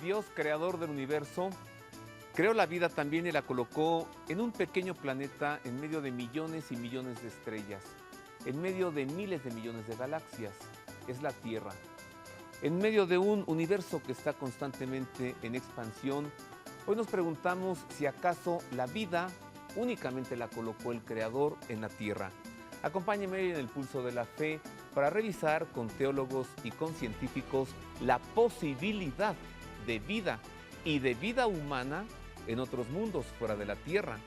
Dios, creador del universo, creó la vida también y la colocó en un pequeño planeta en medio de millones y millones de estrellas, en medio de miles de millones de galaxias. Es la Tierra. En medio de un universo que está constantemente en expansión, hoy nos preguntamos si acaso la vida únicamente la colocó el Creador en la Tierra. Acompáñenme en el Pulso de la Fe para revisar con teólogos y con científicos la posibilidad de vida y de vida humana en otros mundos fuera de la Tierra.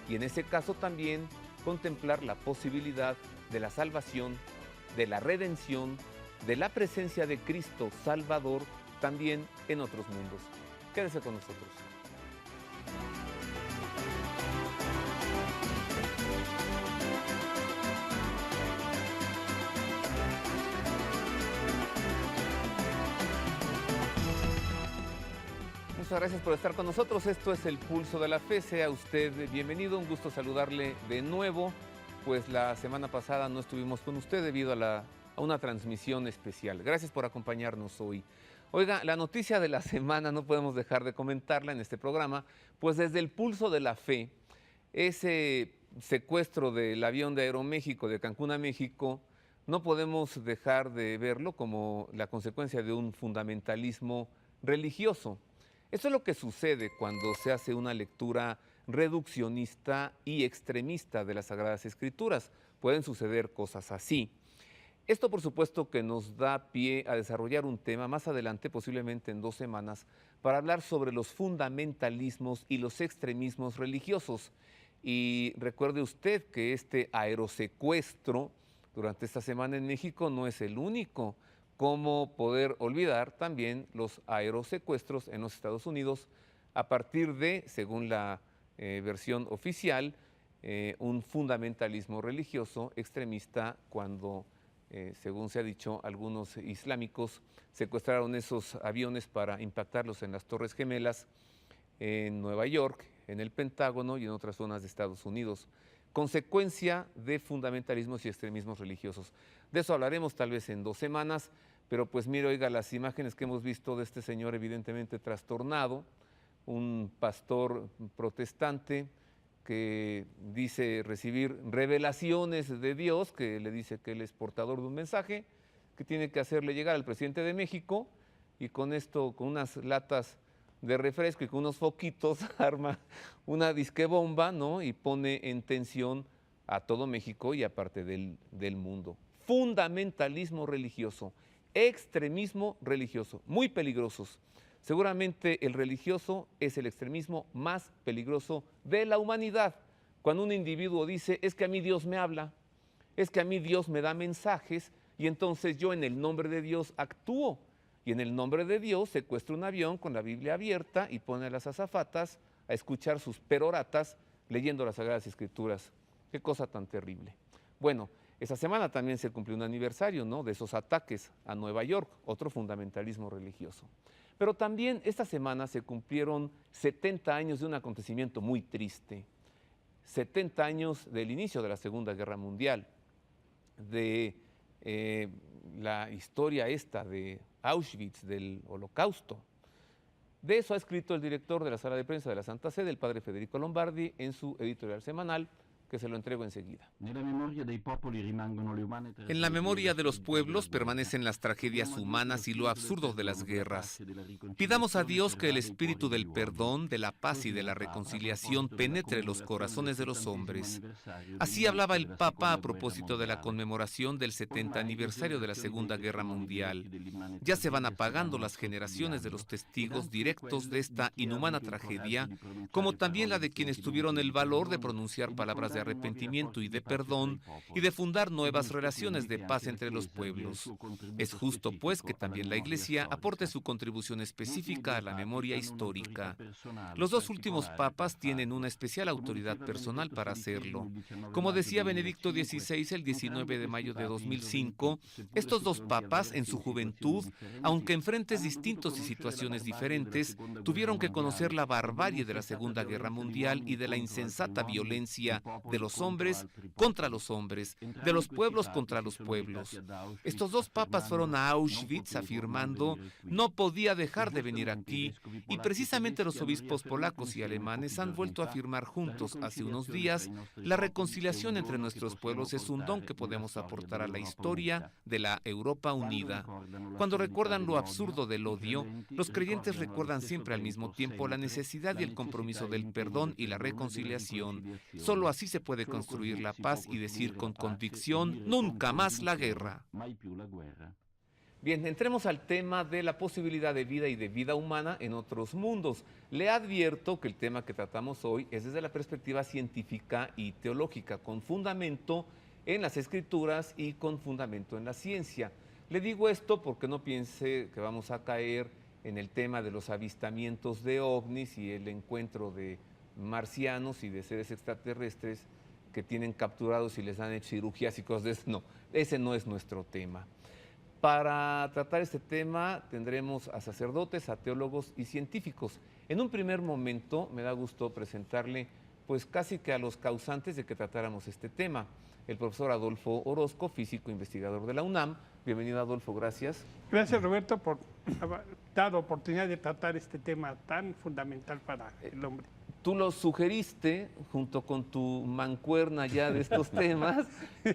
Y en ese caso también contemplar la posibilidad de la salvación, de la redención, de la presencia de Cristo Salvador también en otros mundos. Quédese con nosotros. Muchas gracias por estar con nosotros. Esto es el Pulso de la Fe. Sea usted bienvenido. Un gusto saludarle de nuevo. Pues la semana pasada no estuvimos con usted debido a una transmisión especial. Gracias por acompañarnos hoy. Oiga, la noticia de la semana no podemos dejar de comentarla en este programa, pues desde el Pulso de la Fe, ese secuestro del avión de Aeroméxico de Cancún a México, no podemos dejar de verlo como la consecuencia de un fundamentalismo religioso. Esto es lo que sucede cuando se hace una lectura reduccionista y extremista de las Sagradas Escrituras. Pueden suceder cosas así. Esto, por supuesto, que nos da pie a desarrollar un tema más adelante, posiblemente en 2 semanas, para hablar sobre los fundamentalismos y los extremismos religiosos. Y recuerde usted que este aerosecuestro durante esta semana en México no es el único. ¿Cómo poder olvidar también los aerosecuestros en los Estados Unidos a partir de, según la versión oficial, un fundamentalismo religioso extremista cuando, según se ha dicho, algunos islámicos secuestraron esos aviones para impactarlos en las Torres Gemelas en Nueva York, en el Pentágono y en otras zonas de Estados Unidos? Consecuencia de fundamentalismos y extremismos religiosos. De eso hablaremos tal vez en 2 semanas, pero pues mire, oiga, las imágenes que hemos visto de este señor evidentemente trastornado, un pastor protestante que dice recibir revelaciones de Dios, que le dice que él es portador de un mensaje que tiene que hacerle llegar al presidente de México, y con esto, con unas latas de refresco y con unos foquitos, arma una disquebomba, ¿no? Y pone en tensión a todo México y a parte del mundo. Fundamentalismo religioso, extremismo religioso, muy peligrosos. Seguramente el religioso es el extremismo más peligroso de la humanidad. Cuando un individuo dice, es que a mí Dios me habla, es que a mí Dios me da mensajes y entonces yo en el nombre de Dios actúo. Y en el nombre de Dios secuestra un avión con la Biblia abierta y pone a las azafatas a escuchar sus peroratas leyendo las Sagradas Escrituras. Qué cosa tan terrible. Bueno, esa semana también se cumplió un aniversario, ¿no?, de esos ataques a Nueva York, otro fundamentalismo religioso. Pero también esta semana se cumplieron 70 años de un acontecimiento muy triste. 70 años del inicio de la Segunda Guerra Mundial, de la historia esta de Auschwitz, del Holocausto. De eso ha escrito el director de la Sala de Prensa de la Santa Sede, el padre Federico Lombardi, en su editorial semanal, que se lo entrego enseguida. En la memoria de los pueblos permanecen las tragedias humanas y lo absurdo de las guerras. Pidamos a Dios que el espíritu del perdón, de la paz y de la reconciliación penetre los corazones de los hombres. Así hablaba el Papa a propósito de la conmemoración del 70 aniversario de la Segunda Guerra Mundial. Ya se van apagando las generaciones de los testigos directos de esta inhumana tragedia, como también la de quienes tuvieron el valor de pronunciar palabras de arrepentimiento y de perdón y de fundar nuevas relaciones de paz entre los pueblos. Es justo, pues, que también la Iglesia aporte su contribución específica a la memoria histórica. Los 2 últimos papas tienen una especial autoridad personal para hacerlo. Como decía Benedicto XVI el 19 de mayo de 2005, estos 2 papas, en su juventud, aunque en frentes distintos y situaciones diferentes, tuvieron que conocer la barbarie de la Segunda Guerra Mundial y de la insensata violencia de los hombres contra los hombres, de los pueblos contra los pueblos. Estos dos papas fueron a Auschwitz afirmando: no podía dejar de venir aquí, y precisamente los obispos polacos y alemanes han vuelto a afirmar juntos hace unos días: la reconciliación entre nuestros pueblos es un don que podemos aportar a la historia de la Europa unida. Cuando recuerdan lo absurdo del odio, los creyentes recuerdan siempre al mismo tiempo la necesidad y el compromiso del perdón y la reconciliación. Solo así se puede construir la paz y decir con convicción: nunca más la guerra. Bien, entremos al tema de la posibilidad de vida y de vida humana en otros mundos. Le advierto que el tema que tratamos hoy es desde la perspectiva científica y teológica, con fundamento en las escrituras y con fundamento en la ciencia. Le digo esto porque no piense que vamos a caer en el tema de los avistamientos de ovnis y el encuentro de marcianos y de seres extraterrestres que tienen capturados y les han hecho cirugías y cosas de eso. No, ese no es nuestro tema. Para tratar este tema tendremos a sacerdotes, a teólogos y científicos. En un primer momento me da gusto presentarle pues casi que a los causantes de que tratáramos este tema. El profesor Adolfo Orozco, físico investigador de la UNAM. Bienvenido, Adolfo, gracias. Gracias, Roberto, por haber dado oportunidad de tratar este tema tan fundamental para el hombre. Tú lo sugeriste junto con tu mancuerna ya de estos temas,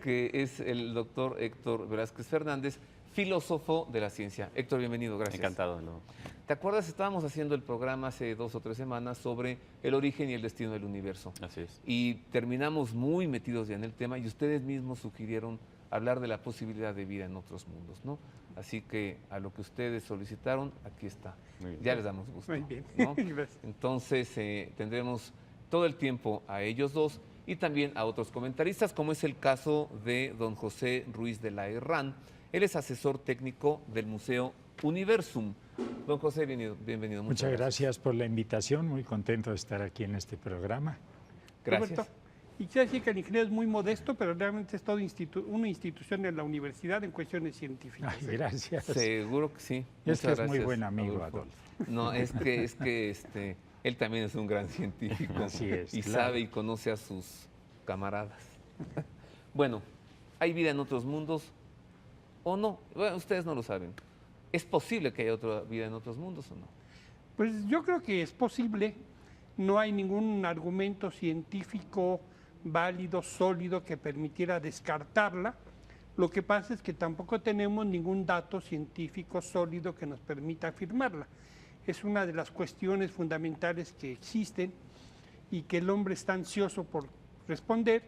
que es el doctor Héctor Velázquez Fernández, filósofo de la ciencia. Héctor, bienvenido, gracias. Encantado. ¿No? ¿Te acuerdas? Estábamos haciendo el programa hace 2 o 3 semanas sobre el origen y el destino del universo. Así es. Y terminamos muy metidos ya en el tema y ustedes mismos sugirieron hablar de la posibilidad de vida en otros mundos, ¿no? Así que a lo que ustedes solicitaron, aquí está. Ya les damos gusto. Muy bien, ¿no? gracias. Entonces tendremos todo el tiempo a ellos dos y también a otros comentaristas, como es el caso de don José Ruiz de la Herrán. Él es asesor técnico del Museo Universum. Don José, bienvenido. Muchas gracias por la invitación, muy contento de estar aquí en este programa. Gracias. Roberto, y quiero decir que el ingeniero es muy modesto, pero realmente es toda una institución en la universidad en cuestiones científicas. Ay, gracias. Seguro que sí. Es que Muchas es muy gracias, buen amigo, Adolfo. Adolfo. No, es que él también es un gran científico. Así es, y claro. sabe y conoce a sus camaradas. Bueno, ¿hay vida en otros mundos o no? Bueno, ustedes no lo saben. ¿Es posible que haya otra vida en otros mundos o no? Pues yo creo que es posible. No hay ningún argumento científico válido, sólido, que permitiera descartarla. Lo que pasa es que tampoco tenemos ningún dato científico sólido que nos permita afirmarla. Es una de las cuestiones fundamentales que existen y que el hombre está ansioso por responder,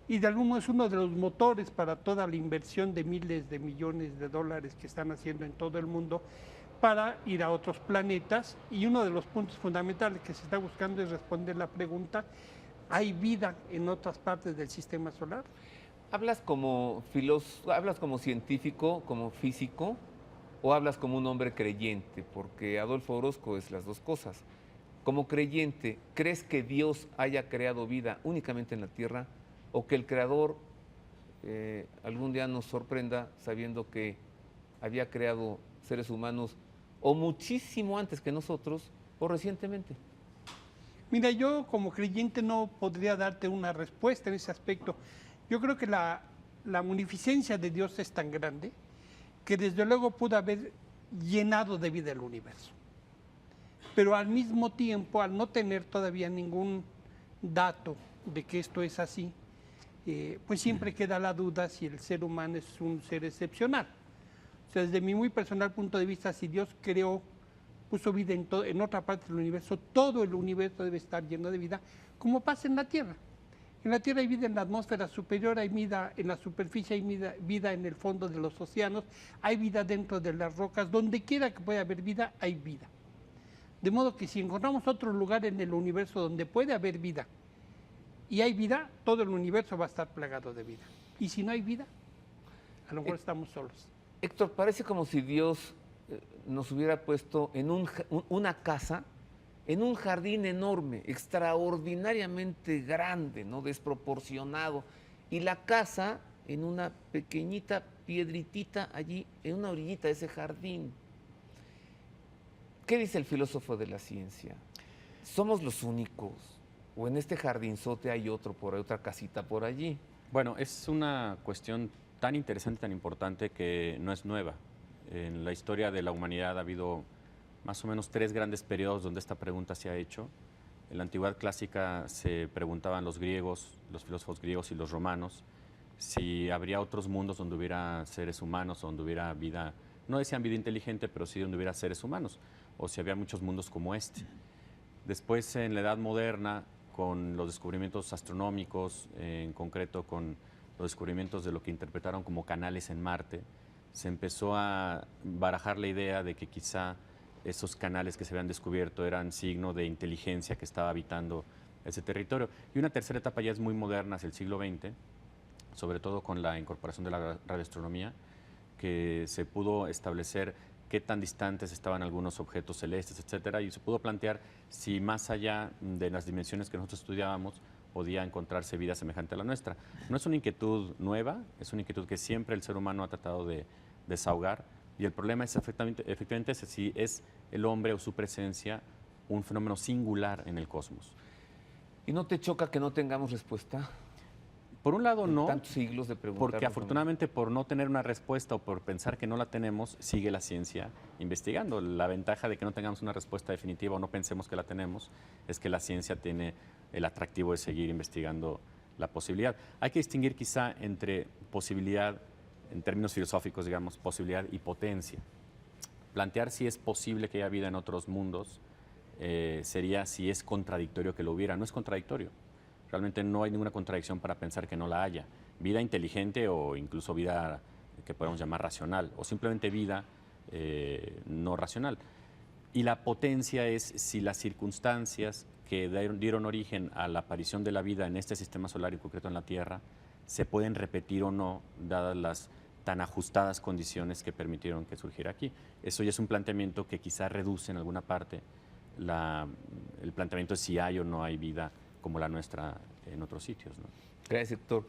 y de algún modo es uno de los motores para toda la inversión de miles de millones de dólares que están haciendo en todo el mundo para ir a otros planetas. Y uno de los puntos fundamentales que se está buscando es responder la pregunta: ¿hay vida en otras partes del sistema solar? ¿Hablas como hablas como científico, como físico, o hablas como un hombre creyente? Porque Adolfo Orozco es las dos cosas. Como creyente, ¿crees que Dios haya creado vida únicamente en la Tierra, o que el Creador algún día nos sorprenda sabiendo que había creado seres humanos o muchísimo antes que nosotros o recientemente? Mira, yo como creyente no podría darte una respuesta en ese aspecto. Yo creo que la munificencia de Dios es tan grande que desde luego pudo haber llenado de vida el universo. Pero al mismo tiempo, al no tener todavía ningún dato de que esto es así, pues siempre queda la duda si el ser humano es un ser excepcional. O sea, desde mi muy personal punto de vista, si Dios puso vida en otra parte del universo, todo el universo debe estar lleno de vida, como pasa en la Tierra. En la Tierra hay vida en la atmósfera superior, hay vida en la superficie, hay vida en el fondo de los océanos, hay vida dentro de las rocas. Donde quiera que pueda haber vida, hay vida. De modo que si encontramos otro lugar en el universo donde puede haber vida y hay vida, todo el universo va a estar plagado de vida. Y si no hay vida, a lo mejor estamos solos. Héctor, parece como si Dios nos hubiera puesto en una casa, en un jardín enorme, extraordinariamente grande, ¿no? Desproporcionado, y la casa en una pequeñita piedritita allí, en una orillita de ese jardín. ¿Qué dice el filósofo de la ciencia? ¿Somos los únicos o en este jardinzote hay otro por ahí, otra casita por allí. Bueno, es una cuestión tan interesante, tan importante que no es nueva. En la historia de la humanidad ha habido más o menos 3 grandes periodos donde esta pregunta se ha hecho. En la antigüedad clásica se preguntaban los griegos, los filósofos griegos y los romanos, si habría otros mundos donde hubiera seres humanos, donde hubiera vida, no decían vida inteligente, pero sí donde hubiera seres humanos, o si había muchos mundos como este. Después, en la Edad Moderna, con los descubrimientos astronómicos, en concreto con los descubrimientos de lo que interpretaron como canales en Marte, se empezó a barajar la idea de que quizá esos canales que se habían descubierto eran signo de inteligencia que estaba habitando ese territorio. Y una tercera etapa ya es muy moderna, es el siglo XX, sobre todo con la incorporación de la radioastronomía, que se pudo establecer qué tan distantes estaban algunos objetos celestes, etcétera, y se pudo plantear si más allá de las dimensiones que nosotros estudiábamos podía encontrarse vida semejante a la nuestra. No es una inquietud nueva, es una inquietud que siempre el ser humano ha tratado de desahogar, y el problema es efectivamente ese, si es el hombre o su presencia un fenómeno singular en el cosmos. ¿Y no te choca que no tengamos respuesta? Por un lado, no, Tantos siglos de preguntar. porque afortunadamente por no tener una respuesta o por pensar que no la tenemos, sigue la ciencia investigando. La ventaja de que no tengamos una respuesta definitiva o no pensemos que la tenemos es que la ciencia tiene el atractivo de seguir investigando la posibilidad. Hay que distinguir quizá entre posibilidad, en términos filosóficos, digamos, posibilidad y potencia. Plantear si es posible que haya vida en otros mundos sería si es contradictorio que lo hubiera. No es contradictorio. Realmente no hay ninguna contradicción para pensar que no la haya. Vida inteligente o incluso vida que podemos llamar racional, o simplemente vida no racional. Y la potencia es si las circunstancias que dieron origen a la aparición de la vida en este sistema solar y concreto en la Tierra se pueden repetir o no, dadas las tan ajustadas condiciones que permitieron que surgiera aquí. Eso ya es un planteamiento que quizá reduce en alguna parte el planteamiento de si hay o no hay vida como la nuestra en otros sitios, ¿no? Gracias, Héctor.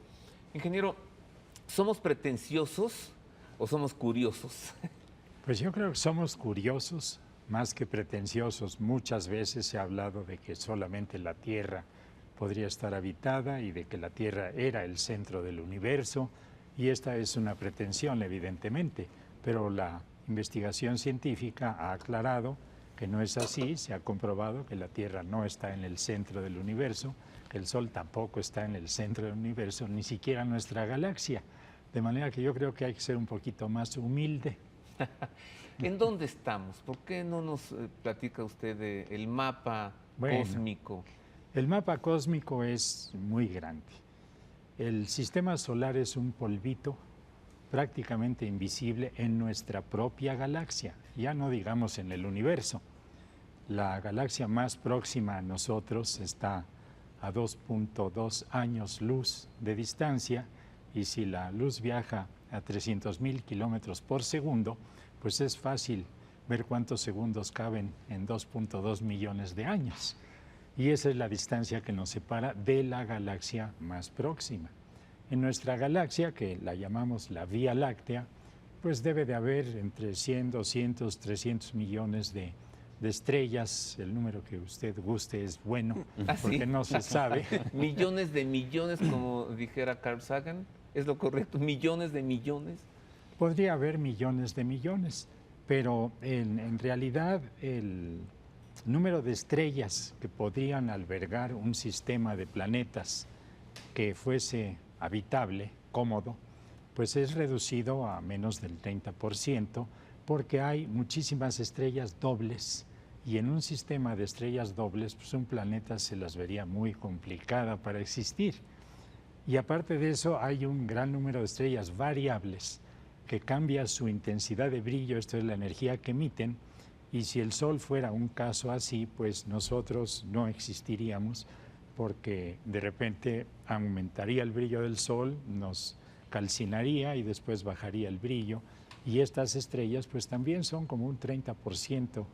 Ingeniero, ¿somos pretenciosos o somos curiosos? Pues yo creo que somos curiosos más que pretenciosos. Muchas veces se ha hablado de que solamente la Tierra podría estar habitada y de que la Tierra era el centro del universo, y esta es una pretensión, evidentemente, pero la investigación científica ha aclarado que no es así. Se ha comprobado que la Tierra no está en el centro del universo, que el Sol tampoco está en el centro del universo, ni siquiera nuestra galaxia. De manera que yo creo que hay que ser un poquito más humilde. ¿En dónde estamos? ¿Por qué no nos platica usted del mapa cósmico? El mapa cósmico es muy grande. El sistema solar es un polvito prácticamente invisible en nuestra propia galaxia, ya no digamos en el universo. La galaxia más próxima a nosotros está a 2.2 años luz de distancia, y si la luz viaja a 300.000 kilómetros por segundo, pues es fácil ver cuántos segundos caben en 2.2 millones de años. Y esa es la distancia que nos separa de la galaxia más próxima. En nuestra galaxia, que la llamamos la Vía Láctea, pues debe de haber entre 100, 200, 300 millones de estrellas. El número que usted guste es bueno, porque no se sabe. Millones de millones, como dijera Carl Sagan, ¿es lo correcto? ¿Millones de millones? Podría haber millones de millones, pero en realidad el número de estrellas que podrían albergar un sistema de planetas que fuese habitable, cómodo, pues es reducido a menos del 30%, porque hay muchísimas estrellas dobles, y en un sistema de estrellas dobles, pues un planeta se las vería muy complicada para existir. Y aparte de eso, hay un gran número de estrellas variables que cambia su intensidad de brillo, esto es la energía que emiten, y si el Sol fuera un caso así, pues nosotros no existiríamos, porque de repente aumentaría el brillo del Sol, nos calcinaría y después bajaría el brillo, y estas estrellas pues también son como un 30%,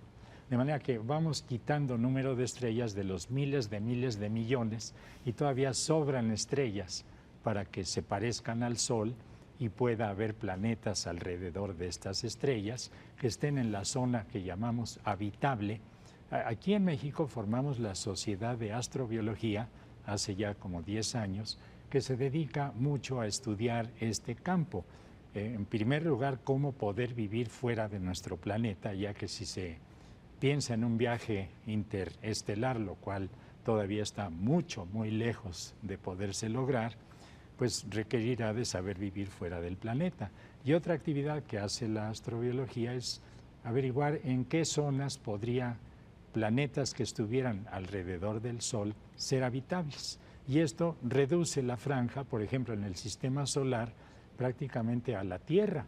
de manera que vamos quitando número de estrellas de los miles de millones, y todavía sobran estrellas para que se parezcan al Sol y pueda haber planetas alrededor de estas estrellas que estén en la zona que llamamos habitable, Aquí en México formamos la Sociedad de Astrobiología hace ya como 10 años, que se dedica mucho a estudiar este campo. En primer lugar, cómo poder vivir fuera de nuestro planeta, ya que si se piensa en un viaje interestelar, lo cual todavía está muy lejos de poderse lograr, pues requerirá de saber vivir fuera del planeta. Y otra actividad que hace la astrobiología es averiguar en qué zonas podría planetas que estuvieran alrededor del Sol ser habitables. Y esto reduce la franja, por ejemplo, en el sistema solar, prácticamente a la Tierra,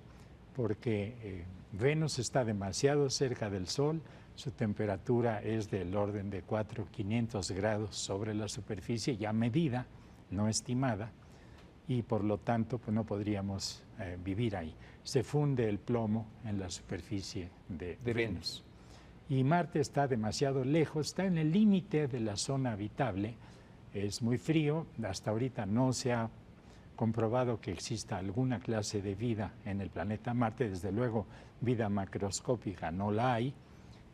porque Venus está demasiado cerca del Sol, su temperatura es del orden de 400-500 grados sobre la superficie, ya medida, no estimada, y por lo tanto pues, no podríamos vivir ahí. Se funde el plomo en la superficie de Venus. Y Marte está demasiado lejos, está en el límite de la zona habitable, es muy frío, hasta ahorita no se ha comprobado que exista alguna clase de vida en el planeta Marte, desde luego vida macroscópica no la hay,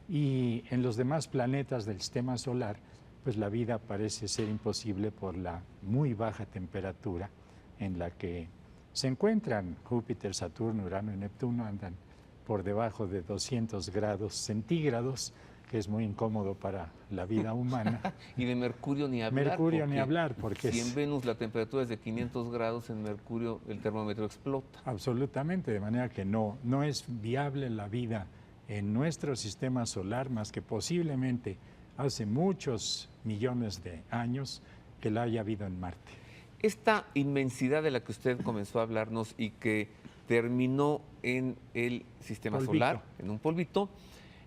y en los demás planetas del sistema solar, pues la vida parece ser imposible por la muy baja temperatura en la que se encuentran. Júpiter, Saturno, Urano y Neptuno andan por debajo de 200 grados centígrados, que es muy incómodo para la vida humana. Y de Mercurio ni hablar. Mercurio ni hablar, porque si en Venus la temperatura es de 500 grados, en Mercurio el termómetro explota. Absolutamente, de manera que no es viable la vida en nuestro sistema solar, más que posiblemente hace muchos millones de años que la haya habido en Marte. Esta inmensidad de la que usted comenzó a hablarnos y que terminó en el sistema solar, en un polvito,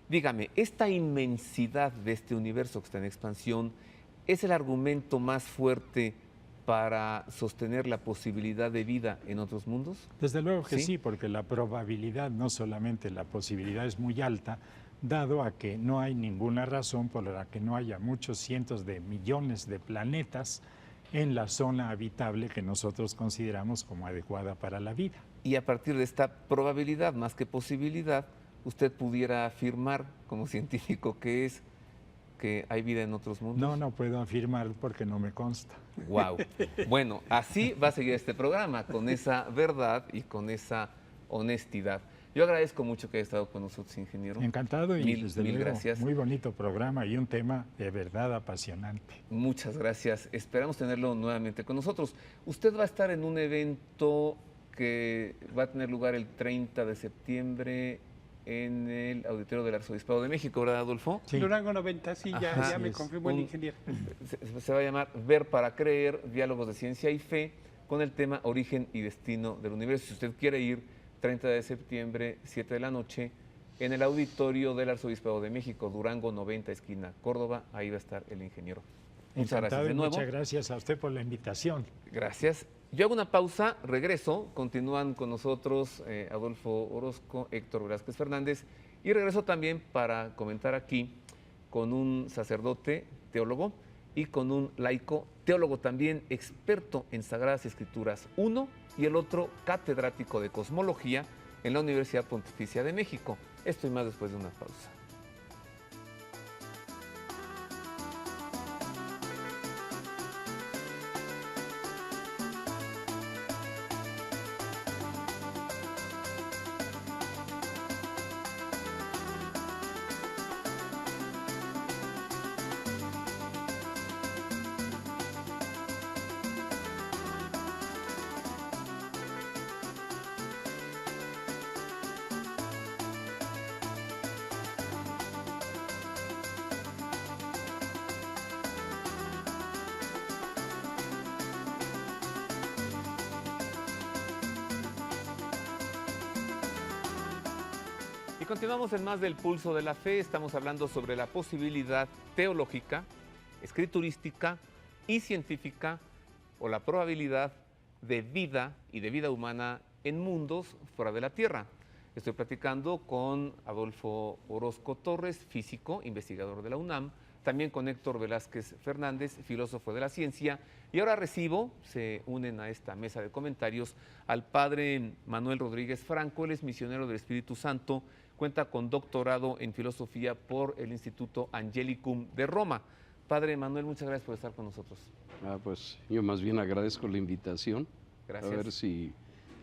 dígame, ¿esta inmensidad de este universo que está en expansión es el argumento más fuerte para sostener la posibilidad de vida en otros mundos? Desde luego que sí, porque la probabilidad, no solamente la posibilidad, es muy alta, dado a que no hay ninguna razón por la que no haya muchos cientos de millones de planetas en la zona habitable que nosotros consideramos como adecuada para la vida. Y a partir de esta probabilidad, más que posibilidad, usted pudiera afirmar, como científico que es, que hay vida en otros mundos. No puedo afirmar porque no me consta. Wow. Bueno, así va a seguir este programa, con esa verdad y con esa honestidad. Yo agradezco mucho que haya estado con nosotros, ingeniero. Encantado y desde mil luego, gracias. muy bonito programa y un tema de verdad apasionante. Muchas gracias. Esperamos tenerlo nuevamente con nosotros. Usted va a estar en un evento que va a tener lugar el 30 de septiembre en el Auditorio del Arzobispado de México, ¿verdad, Adolfo? Sí. Durango 90, sí, ya me confirmó el ingeniero. Se va a llamar Ver para Creer, Diálogos de Ciencia y Fe, con el tema Origen y Destino del Universo. Si usted quiere ir, 30 de septiembre, 7 de la noche, en el Auditorio del Arzobispado de México, Durango 90, esquina Córdoba, ahí va a estar el ingeniero. Muchas gracias de nuevo. Muchas gracias a usted por la invitación. Gracias. Yo hago una pausa, regreso, continúan con nosotros Adolfo Orozco, Héctor Velázquez Fernández, y regreso también para comentar aquí con un sacerdote teólogo y con un laico teólogo también experto en Sagradas Escrituras, uno y el otro catedrático de Cosmología en la Universidad Pontificia de México. Esto y más después de una pausa. Continuamos en más del Pulso de la Fe. Estamos hablando sobre la posibilidad teológica, escriturística y científica, o la probabilidad de vida y de vida humana en mundos fuera de la Tierra. Estoy platicando con Adolfo Orozco Torres, físico, investigador de la UNAM, también con Héctor Velázquez Fernández, filósofo de la ciencia. Y ahora recibo, se unen a esta mesa de comentarios, al padre Manuel Rodríguez Franco. Él es misionero del Espíritu Santo, cuenta con doctorado en filosofía por el Instituto Angelicum de Roma. Padre Manuel, muchas gracias por estar con nosotros. Pues yo más bien agradezco la invitación. Gracias. A ver si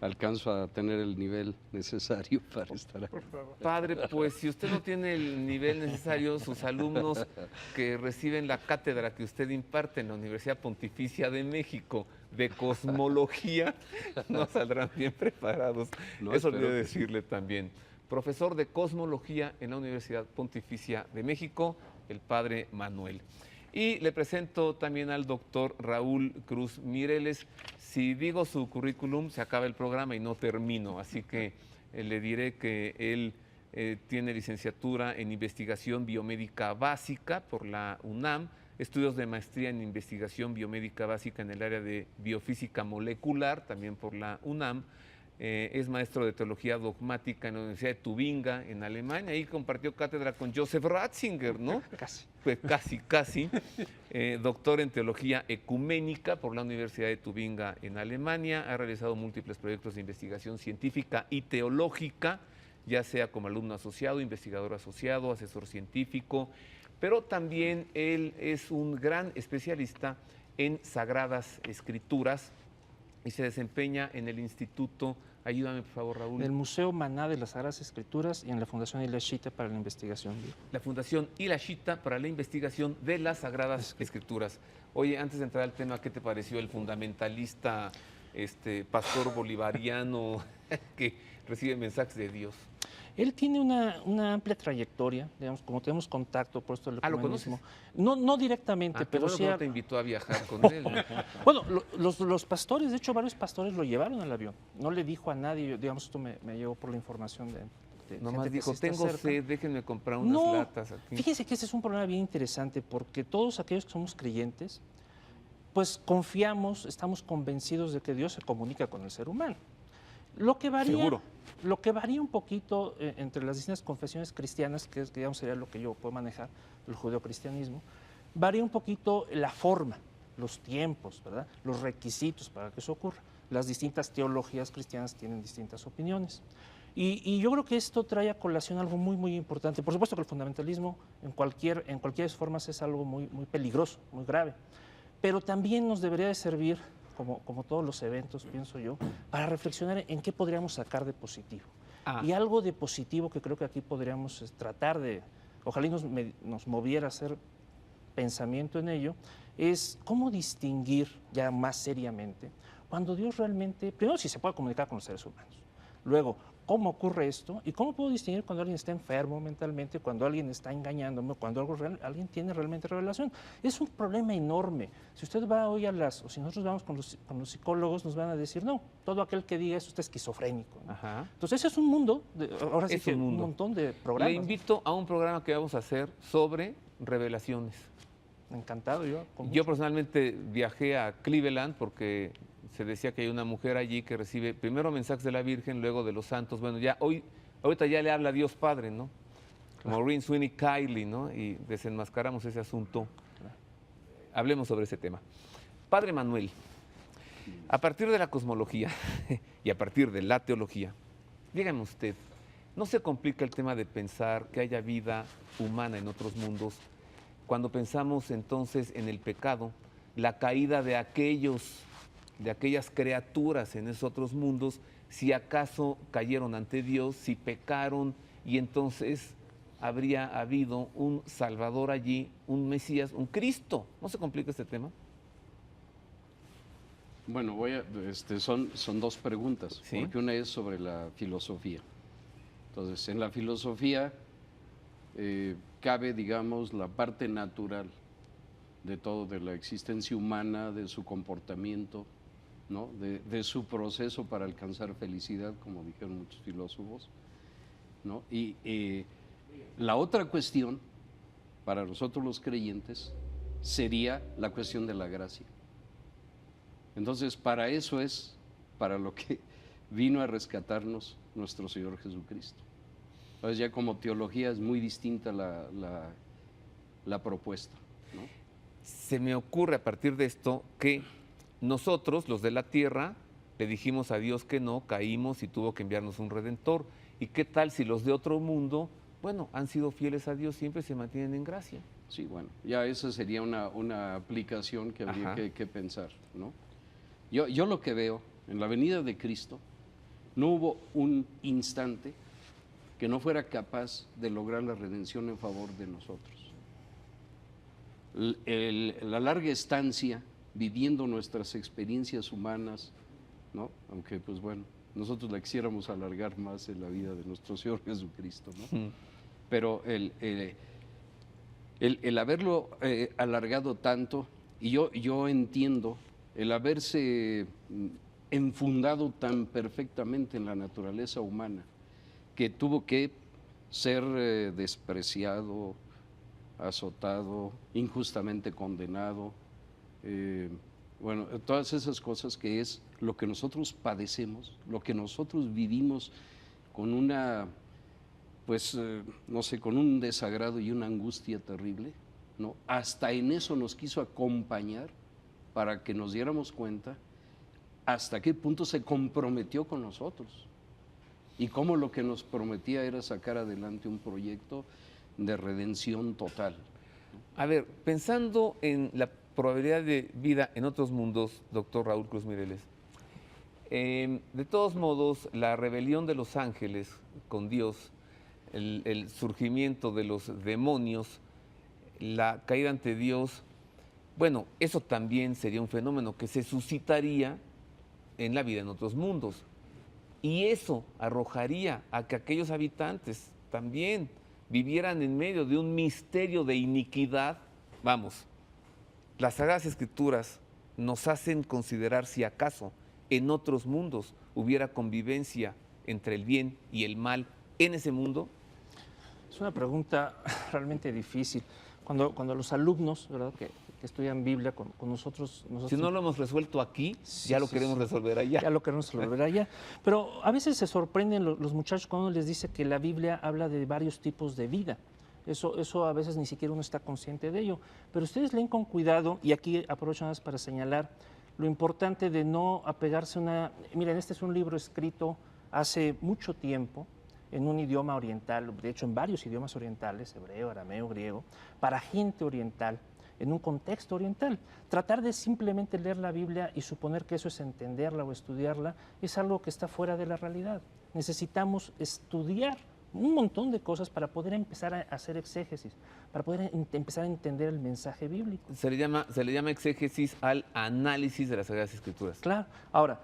alcanzo a tener el nivel necesario para estar aquí. Padre, pues si usted no tiene el nivel necesario, sus alumnos que reciben la cátedra que usted imparte en la Universidad Pontificia de México de Cosmología no saldrán bien preparados. No, eso espero olvidé que sí. decirle también. Profesor de Cosmología en la Universidad Pontificia de México, el Padre Manuel. Y le presento también al doctor Raúl Cruz Mireles. Si digo su currículum, se acaba el programa y no termino, así que le diré que él tiene licenciatura en investigación biomédica básica por la UNAM, estudios de maestría en investigación biomédica básica en el área de biofísica molecular, también por la UNAM. Es maestro de teología dogmática en la Universidad de Tubinga, en Alemania. Ahí compartió cátedra con Joseph Ratzinger, ¿no? Casi. Pues casi. Doctor en teología ecuménica por la Universidad de Tubinga, en Alemania. Ha realizado múltiples proyectos de investigación científica y teológica, ya sea como alumno asociado, investigador asociado, asesor científico, pero también él es un gran especialista en Sagradas Escrituras y se desempeña en el Instituto, ayúdame por favor Raúl. En el Museo Maná de las Sagradas Escrituras y en la Fundación Ilashita para la investigación. La Fundación Ilashita para la investigación de las Sagradas Escrituras. Oye, antes de entrar al tema, ¿qué te pareció el fundamentalista, pastor bolivariano que recibe mensajes de Dios? Él tiene una amplia trayectoria, digamos, como tenemos contacto por esto del ¿lo ecumenismo. conoces? No directamente, Qué pero bueno sí. que no te invitó a viajar con él, ¿no? Bueno, los pastores, de hecho, varios pastores lo llevaron al avión. No le dijo a nadie, digamos, esto me llegó por la información de Nomás gente que dijo, se está tengo cerca. sed, déjenme comprar unas No, latas aquí. fíjense que ese es un problema bien interesante porque todos aquellos que somos creyentes, pues confiamos, estamos convencidos de que Dios se comunica con el ser humano. Lo que varía, Seguro. Lo que varía un poquito entre las distintas confesiones cristianas, que digamos sería lo que yo puedo manejar, el judeocristianismo, varía un poquito la forma, los tiempos, ¿verdad? Los requisitos para que eso ocurra. Las distintas teologías cristianas tienen distintas opiniones. Y yo creo que esto trae a colación algo muy importante. Por supuesto que el fundamentalismo en cualquier formas es algo muy peligroso, muy grave. Pero también nos debería de servir, como todos los eventos, pienso yo, para reflexionar en qué podríamos sacar de positivo. Y algo de positivo que creo que aquí podríamos tratar de, ojalá nos moviera a hacer pensamiento en ello, es cómo distinguir ya más seriamente cuando Dios realmente, primero si se puede comunicar con los seres humanos, luego cómo ocurre esto y cómo puedo distinguir cuando alguien está enfermo mentalmente, cuando alguien está engañándome, cuando alguien tiene realmente revelación. Es un problema enorme. Si usted va hoy o si nosotros vamos con los psicólogos, nos van a decir, no, todo aquel que diga eso está esquizofrénico, ¿no? Ajá. Entonces ese es un mundo, ahora sí Es que un mundo. un montón de programas. Le invito a un programa que vamos a hacer sobre revelaciones. Encantado yo. Yo personalmente viajé a Cleveland porque se decía que hay una mujer allí que recibe primero mensajes de la Virgen, luego de los santos. Bueno, ahorita ya le habla a Dios Padre, ¿no? Maureen Sweeney Kiley, ¿no? Y desenmascaramos ese asunto. Hablemos sobre ese tema. Padre Manuel, a partir de la cosmología y a partir de la teología, dígame usted, ¿no se complica el tema de pensar que haya vida humana en otros mundos cuando pensamos entonces en el pecado, la caída de aquellas criaturas en esos otros mundos, si acaso cayeron ante Dios, si pecaron y entonces habría habido un Salvador allí, un Mesías, un Cristo? ¿No se complica este tema? Bueno, son dos preguntas, ¿Sí? porque una es sobre la filosofía. Entonces, en la filosofía cabe, digamos, la parte natural de todo, de la existencia humana, de su comportamiento, ¿no? de su proceso para alcanzar felicidad, como dijeron muchos filósofos, ¿no? Y la otra cuestión, para nosotros los creyentes, sería la cuestión de la gracia. Entonces, para eso es para lo que vino a rescatarnos nuestro Señor Jesucristo. Entonces, ya como teología es muy distinta la propuesta, ¿no? Se me ocurre a partir de esto que nosotros, los de la tierra, le dijimos a Dios que no, caímos y tuvo que enviarnos un redentor. ¿Y qué tal si los de otro mundo, bueno, han sido fieles a Dios, siempre se mantienen en gracia? Sí, bueno, ya esa sería una aplicación que habría que pensar, ¿no? Yo lo que veo, en la venida de Cristo, no hubo un instante que no fuera capaz de lograr la redención en favor de nosotros. La larga estancia viviendo nuestras experiencias humanas, ¿no? Aunque, pues bueno, nosotros la quisiéramos alargar más en la vida de nuestro Señor Jesucristo, ¿no? Pero el haberlo alargado tanto, y yo entiendo el haberse enfundado tan perfectamente en la naturaleza humana, que tuvo que ser despreciado, azotado, injustamente condenado, bueno, todas esas cosas que es lo que nosotros padecemos, lo que nosotros vivimos con una, pues, no sé, con un desagrado y una angustia terrible, ¿no? Hasta en eso nos quiso acompañar para que nos diéramos cuenta hasta qué punto se comprometió con nosotros y cómo lo que nos prometía era sacar adelante un proyecto de redención total. A ver, pensando en la probabilidad de vida en otros mundos, doctor Raúl Cruz Mireles, de todos modos, la rebelión de los ángeles con Dios, el surgimiento de los demonios, la caída ante Dios, bueno, eso también sería un fenómeno que se suscitaría en la vida en otros mundos. Y eso arrojaría a que aquellos habitantes también vivieran en medio de un misterio de iniquidad. Vamos, las Sagradas Escrituras nos hacen considerar si acaso en otros mundos hubiera convivencia entre el bien y el mal en ese mundo. Es una pregunta realmente difícil. Cuando los alumnos, ¿verdad?, que estudian Biblia con nosotros... Si no lo hemos resuelto aquí, ya lo queremos resolver allá. Ya lo queremos resolver allá. Pero a veces se sorprenden los muchachos cuando uno les dice que la Biblia habla de varios tipos de vida. Eso a veces ni siquiera uno está consciente de ello. Pero ustedes leen con cuidado, y aquí aprovecho más para señalar lo importante de no apegarse a una... Miren, este es un libro escrito hace mucho tiempo, en un idioma oriental, de hecho en varios idiomas orientales, hebreo, arameo, griego, para gente oriental, en un contexto oriental. Tratar de simplemente leer la Biblia y suponer que eso es entenderla o estudiarla es algo que está fuera de la realidad. Necesitamos estudiar un montón de cosas para poder empezar a hacer exégesis, para poder empezar a entender el mensaje bíblico. Se le llama exégesis al análisis de las Sagradas Escrituras. Claro. Ahora,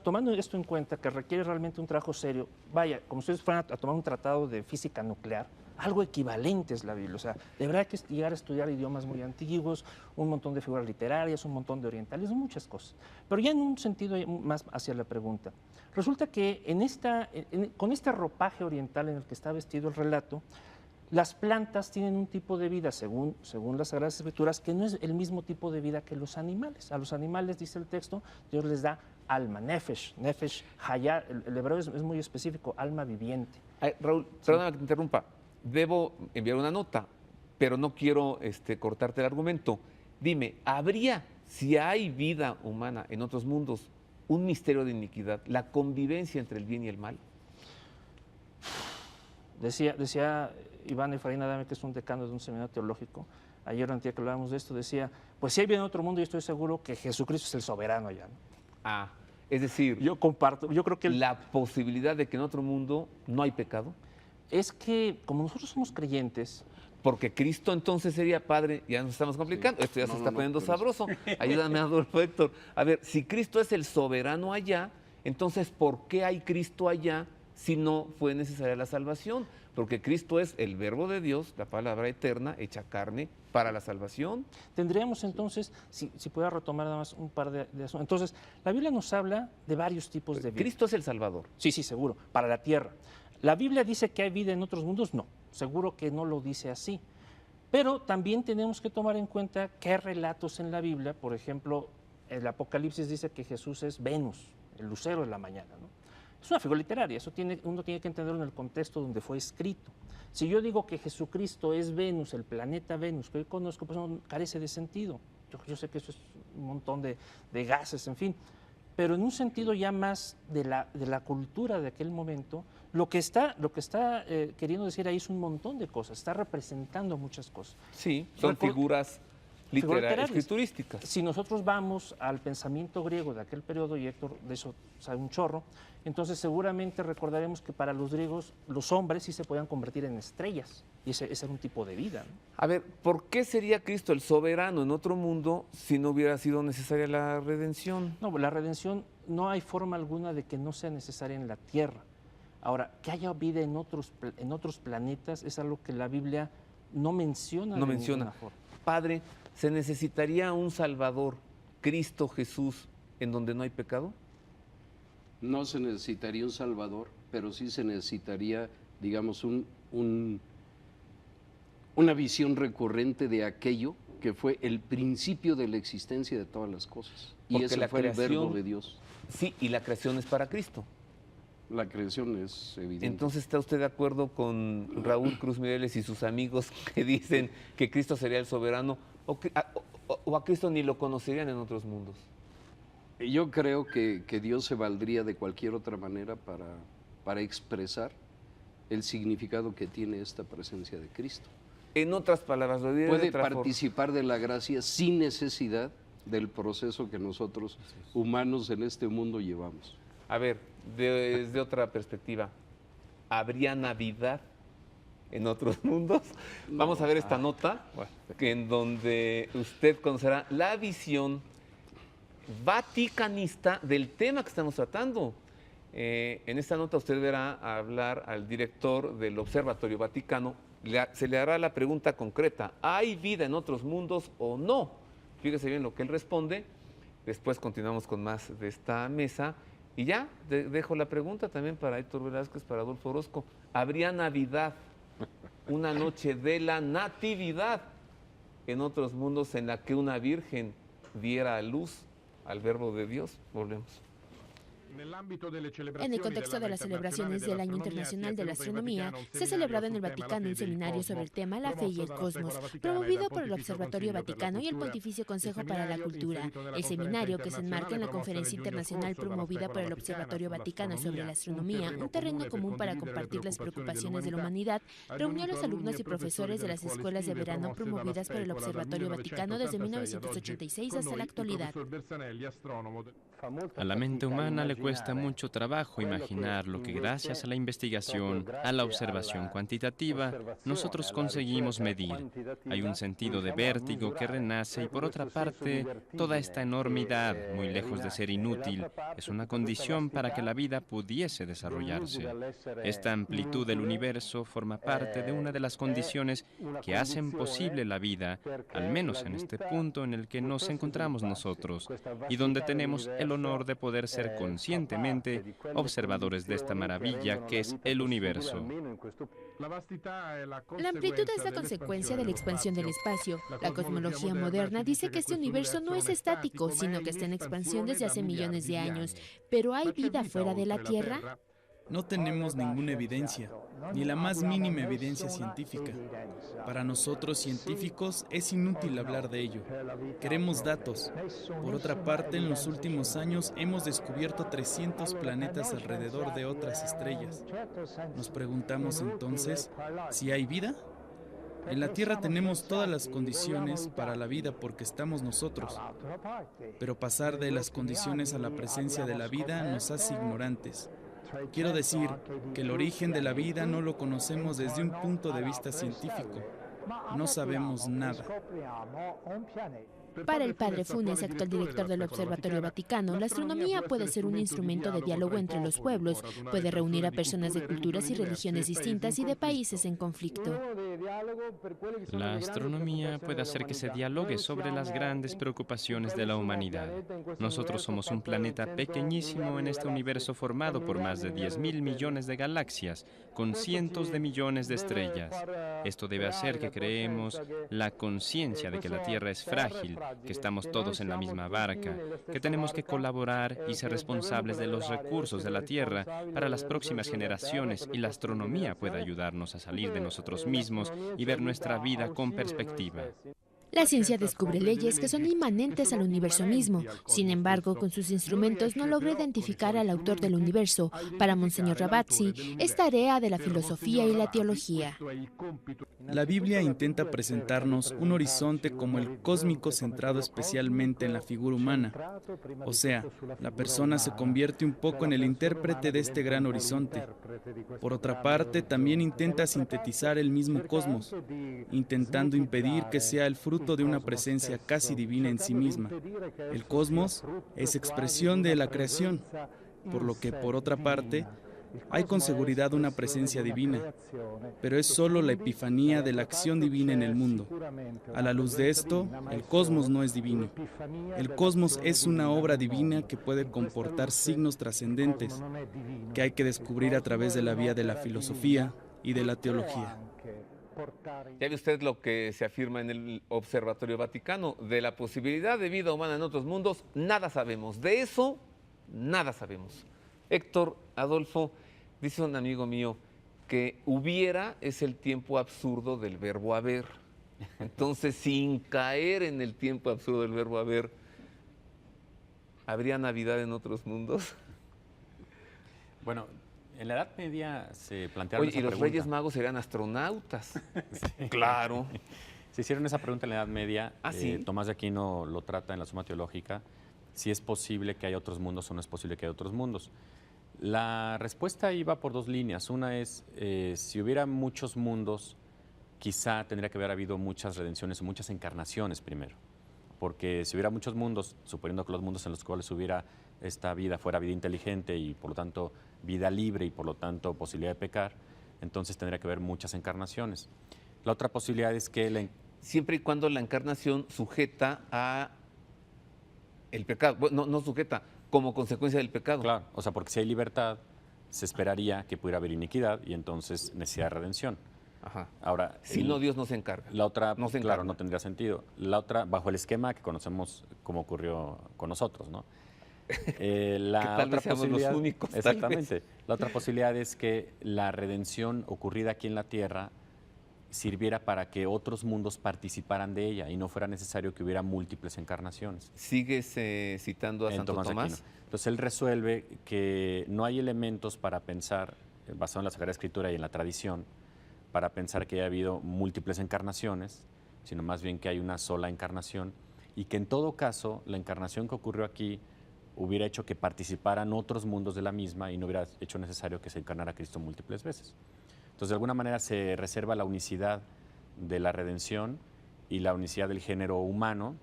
tomando esto en cuenta, que requiere realmente un trabajo serio, vaya, como si ustedes fueran a tomar un tratado de física nuclear, algo equivalente es la Biblia. O sea, de verdad hay que llegar a estudiar idiomas muy antiguos, un montón de figuras literarias, un montón de orientalismo, muchas cosas. Pero ya en un sentido más hacia la pregunta. Resulta que con este ropaje oriental en el que está vestido el relato, las plantas tienen un tipo de vida, según las Sagradas Escrituras, que no es el mismo tipo de vida que los animales. A los animales, dice el texto, Dios les da alma, nefesh, hayá, el hebreo es muy específico, alma viviente. Ay, Raúl, perdóname que te interrumpa. Debo enviar una nota, pero no quiero cortarte el argumento. Dime, si hay vida humana en otros mundos, un misterio de iniquidad, la convivencia entre el bien y el mal? Decía Iván Efraín Adame, que es un decano de un seminario teológico, ayer o antier que hablábamos de esto, decía, pues si hay vida en otro mundo, yo estoy seguro que Jesucristo es el soberano allá, ¿no? Es decir, yo creo que la posibilidad de que en otro mundo no hay pecado. Es que como nosotros somos creyentes... Porque Cristo entonces sería Padre, ya nos estamos complicando, esto ya se está poniendo sabroso. Ayúdame, Adolfo Héctor. A ver, si Cristo es el soberano allá, entonces ¿por qué hay Cristo allá si no fue necesaria la salvación? Porque Cristo es el verbo de Dios, la palabra eterna, hecha carne para la salvación. Tendríamos entonces, si pudiera retomar nada más un par de asuntos. Entonces, la Biblia nos habla de varios tipos de vida. Cristo es el Salvador. Sí, seguro, para la tierra. ¿La Biblia dice que hay vida en otros mundos? No, seguro que no lo dice así. Pero también tenemos que tomar en cuenta que hay relatos en la Biblia, por ejemplo, el Apocalipsis dice que Jesús es Venus, el lucero de la mañana, ¿no? Es una figura literaria, uno tiene que entenderlo en el contexto donde fue escrito. Si yo digo que Jesucristo es Venus, el planeta Venus que hoy conozco, pues no carece de sentido. Yo sé que eso es un montón de gases, en fin, pero en un sentido ya más de la cultura de aquel momento, lo que está queriendo decir ahí es un montón de cosas, está representando muchas cosas. Sí, son figuras literarias, escriturísticas. Si nosotros vamos al pensamiento griego de aquel periodo, y Héctor de eso sabe un chorro, entonces seguramente recordaremos que para los griegos los hombres sí se podían convertir en estrellas, y ese era un tipo de vida, ¿no? A ver, ¿por qué sería Cristo el soberano en otro mundo si no hubiera sido necesaria la redención? No, la redención no hay forma alguna de que no sea necesaria en la tierra. Ahora, que haya vida en otros planetas es algo que la Biblia no menciona. No menciona. Padre, ¿se necesitaría un Salvador, Cristo Jesús, en donde no hay pecado? No se necesitaría un Salvador, pero sí se necesitaría, digamos, una visión recurrente de aquello que fue el principio de la existencia de todas las cosas. Y Porque ese fue el verbo de Dios. Sí, y la creación es para Cristo. La creación es evidente. Entonces, ¿está usted de acuerdo con Raúl Cruz Mireles y sus amigos que dicen que Cristo sería el soberano o a Cristo ni lo conocerían en otros mundos? Yo creo que Dios se valdría de cualquier otra manera para expresar el significado que tiene esta presencia de Cristo. En otras palabras, lo diré puede de otra participar de la gracia sin necesidad del proceso que nosotros humanos en este mundo llevamos. A ver, desde otra perspectiva, ¿habría Navidad en otros mundos? No. Vamos a ver esta nota, en donde usted conocerá la visión vaticanista del tema que estamos tratando. En esta nota usted verá hablar al director del Observatorio Vaticano. Se le hará la pregunta concreta: ¿hay vida en otros mundos o no? Fíjese bien lo que él responde. Después continuamos con más de esta mesa. Y ya, dejo la pregunta también para Héctor Velázquez, para Adolfo Orozco. ¿Habría Navidad, una noche de la Natividad, en otros mundos en la que una virgen diera a luz al Verbo de Dios? Volvemos. En el contexto de las celebraciones del Año Internacional de la Astronomía, se ha celebrado en el Vaticano un seminario sobre el tema La Fe y el Cosmos, promovido por el Observatorio Vaticano y el Pontificio Consejo para la Cultura. El seminario, que se enmarca en la conferencia internacional promovida por el Observatorio Vaticano sobre la astronomía, un terreno común para compartir las preocupaciones de la humanidad, reunió a los alumnos y profesores de las escuelas de verano promovidas por el Observatorio Vaticano desde 1986 hasta la actualidad. A la mente humana le cuesta mucho trabajo imaginar lo que gracias a la investigación, a la observación cuantitativa, nosotros conseguimos medir. Hay un sentido de vértigo que renace y por otra parte, toda esta enormidad, muy lejos de ser inútil, es una condición para que la vida pudiese desarrollarse. Esta amplitud del universo forma parte de una de las condiciones que hacen posible la vida, al menos en este punto en el que nos encontramos nosotros, y donde tenemos el honor de poder ser conscientemente observadores de esta maravilla que es el universo. La amplitud es la consecuencia de la expansión del espacio. La cosmología moderna dice que este universo no es estático, sino que está en expansión desde hace millones de años. ¿Pero hay vida fuera de la Tierra? No tenemos ninguna evidencia, ni la más mínima evidencia científica. Para nosotros científicos es inútil hablar de ello. Queremos datos. Por otra parte, en los últimos años hemos descubierto 300 planetas alrededor de otras estrellas. Nos preguntamos entonces, ¿si hay vida? En la Tierra tenemos todas las condiciones para la vida porque estamos nosotros. Pero pasar de las condiciones a la presencia de la vida nos hace ignorantes. Quiero decir que el origen de la vida no lo conocemos desde un punto de vista científico. No sabemos nada. Para el padre Funes, actual director del Observatorio Vaticano, la astronomía puede ser un instrumento de diálogo entre los pueblos, puede reunir a personas de culturas y religiones distintas y de países en conflicto. La astronomía puede hacer que se dialogue sobre las grandes preocupaciones de la humanidad. Nosotros somos un planeta pequeñísimo en este universo formado por más de 10.000 millones de galaxias, con cientos de millones de estrellas. Esto debe hacer que creemos la conciencia de que la Tierra es frágil que estamos todos en la misma barca, que tenemos que colaborar y ser responsables de los recursos de la Tierra para las próximas generaciones, y la astronomía puede ayudarnos a salir de nosotros mismos y ver nuestra vida con perspectiva. La ciencia descubre leyes que son inmanentes al universo mismo. Sin embargo, con sus instrumentos no logra identificar al autor del universo. Para Monseñor Ravazzi, es tarea de la filosofía y la teología. La Biblia intenta presentarnos un horizonte como el cósmico centrado especialmente en la figura humana. O sea, la persona se convierte un poco en el intérprete de este gran horizonte. Por otra parte, también intenta sintetizar el mismo cosmos, intentando impedir que sea el fruto de una presencia casi divina en sí misma. El cosmos es expresión de la creación, por lo que, por otra parte, hay con seguridad una presencia divina, pero es solo la epifanía de la acción divina en el mundo. A la luz de esto, el cosmos no es divino. El cosmos es una obra divina que puede comportar signos trascendentes, que hay que descubrir a través de la vía de la filosofía y de la teología. Ya ve usted lo que se afirma en el Observatorio Vaticano. De la posibilidad de vida humana en otros mundos, nada sabemos. De eso, nada sabemos. Héctor, Adolfo, dice un amigo mío que hubiera es el tiempo absurdo del verbo haber. Entonces, sin caer en el tiempo absurdo del verbo haber, ¿habría Navidad en otros mundos? Bueno, en la Edad Media se plantearon esa y los pregunta. Reyes Magos serían astronautas. Sí. Claro. Se hicieron esa pregunta en la Edad Media. ¿Sí? Tomás de Aquino lo trata en la Suma Teológica. Si es posible que haya otros mundos o no es posible que haya otros mundos. La respuesta iba por dos líneas. Una es, si hubiera muchos mundos, quizá tendría que haber habido muchas redenciones o muchas encarnaciones primero. Porque si hubiera muchos mundos, suponiendo que los mundos en los cuales hubiera esta vida fuera vida inteligente y por lo tanto vida libre y por lo tanto posibilidad de pecar, entonces tendría que haber muchas encarnaciones. La otra posibilidad es que siempre y cuando la encarnación sujeta a el pecado, bueno, no sujeta, como consecuencia del pecado. Claro, o sea, porque si hay libertad, se esperaría que pudiera haber iniquidad y entonces necesidad de redención. Ajá. Ahora, si no, Dios no se encarga. La otra, no se encarga. Claro, no tendría sentido. La otra, bajo el esquema que conocemos como ocurrió con nosotros, ¿no? La otra posibilidad, los únicos, exactamente. La otra posibilidad es que la redención ocurrida aquí en la Tierra sirviera para que otros mundos participaran de ella y no fuera necesario que hubiera múltiples encarnaciones. ¿Sigues citando a Santo Tomás? Entonces él resuelve que no hay elementos para pensar, basado en la Sagrada Escritura y en la tradición, para pensar que haya habido múltiples encarnaciones, sino más bien que hay una sola encarnación y que en todo caso la encarnación que ocurrió aquí hubiera hecho que participaran otros mundos de la misma y no hubiera hecho necesario que se encarnara Cristo múltiples veces. Entonces, de alguna manera se reserva la unicidad de la redención y la unicidad del género humano,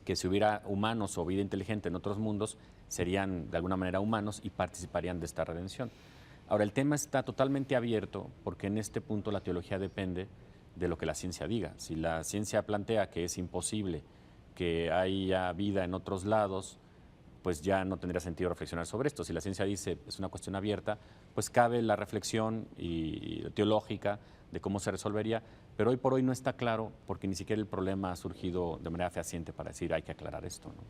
que si hubiera humanos o vida inteligente en otros mundos, serían de alguna manera humanos y participarían de esta redención. Ahora, el tema está totalmente abierto porque en este punto la teología depende de lo que la ciencia diga. Si la ciencia plantea que es imposible que haya vida en otros lados, pues ya no tendría sentido reflexionar sobre esto. Si la ciencia dice es una cuestión abierta, pues cabe la reflexión teológica de cómo se resolvería, pero hoy por hoy no está claro porque ni siquiera el problema ha surgido de manera fehaciente para decir hay que aclarar esto, ¿no?